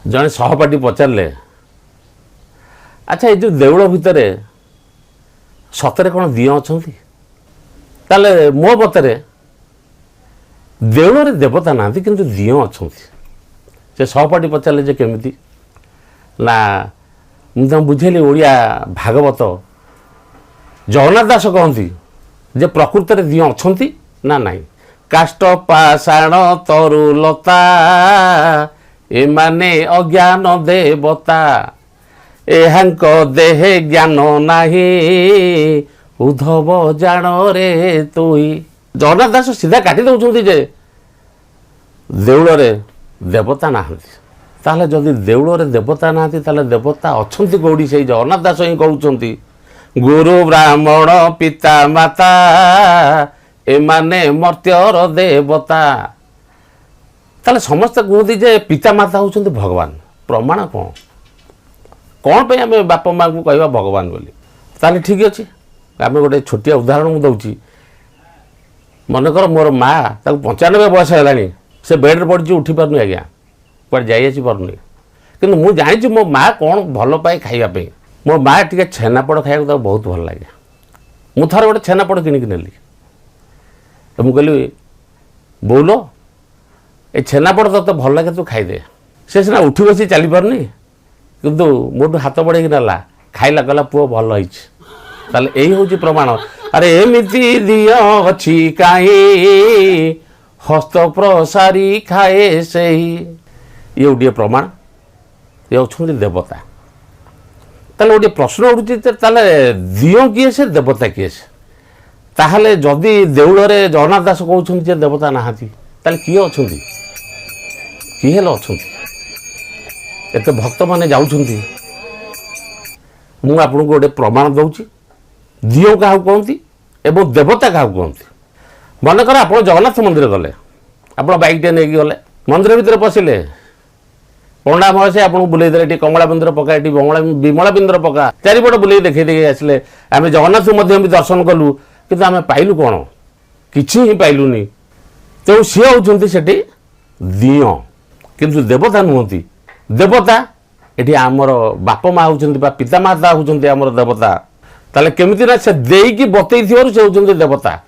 जड़े सहपाठी पचारे अच्छा ये जो देउल भितर सतरे कौन दिय अच्छा ताले मो बतरे देउल देवता ना किंतु दिय अच्छा से सहपाठी पचारे जे केमिति ना मुझे बुझेली ओडिया भागवत जगन्नाथ दास कहती जे प्रकृत में दिय अच्छा ना नाई काष्ट पाषाण तरुलता एमाने अज्ञान देवता एहांक देहे ज्ञान नाही उद्धव जान रे तुई जगन्नाथ दास सीधा काटी दौरान जे देउल देवता ना ताहले जदि देउल देवता ना ताहले देवता अच्छा कौड़ी से जगन्नाथ दास ही कहते गुरु ब्राह्मण पिता माता एमाने मर्त्यर देवता ताले समस्त कहते जे पिता माता होउछन्ति भगवान प्रमाण कौन कौन पे आम बाप माँ को कहवा भगवान बोली ताले ठीक अच्छे आम गोटे छोटिया उदाहरण मुझे दूसरी मनकर मोर माँ 95 बयस है से बेड्रे पड़ी उठी पार्नि आज्ञा कुछ जाइ पार्नि कि मुझे जानी मो माँ कौन भल पाए खावाई मो माँ टी छेनापोड़ खाया बहुत भल लगे मुझे थोड़ा गोटे छेनापोड़ किଣିकी नेली मुझे कहली बोलो ये छेनापोड़ तो भल लगे तू खाईदे से सीना उठी बसी चली पारनी किंतु मोटू हाथ बढ़े ना खाइला कहला पुओ भल होइछि यही हूँ प्रमाण अरे एमिति दिय अछि काई हस्त प्रसारी खाए से ये गोटे प्रमाण ये अच्छा देवता ताले गोटे प्रश्न उठुछि दिय किए से देवता किए से ताहले जदि देउल जगन्नाथ दास कहते देवता ना किए अच्छा किए अच्छा एत भक्त मैंने जाऊँगी मुझे गोटे प्रमाण दूसरी दिय क्या कहती एवं देवता क्या कहती मनकर आप जगन्नाथ मंदिर गले आप बैक टे नहीं गले मंदिर भितर पशिले पंडा महर्षि आपको बुलेदे कमला बिंदर पका ये विमला बिंदर पका चारिपट बुले देखे देखे आसिले आम जगन्नाथ भी दर्शन कलु कि आम पाइलु कौन कि पाइलुनि तेणु सी होती से दिय किंतु देवता नुहति देवता ये आमर बाप माँ होती पिता माता होती आमर देवता ताले केमिति ना से देकी बतई से होती देवता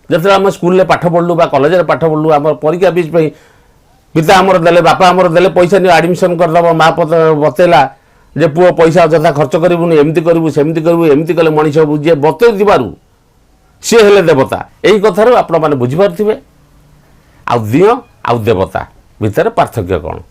जब आम स्कूल पाठ पढ़लु कॉलेज पाठ पढ़लु आम परीक्षा बीच पिता आमर देले बापा आमर देले पैसा नहीं एडमिशन करदब माँ बतेला जे पुओ पैसा अଯଥା खर्च करूनी एमती करूँ सेमती करूँ एमती कले मनीष जी बतई सी हेले देवता यही कथार आपण मैंने बुझीपारे आ दिय आ देवता भितर पार्थक्य कौन।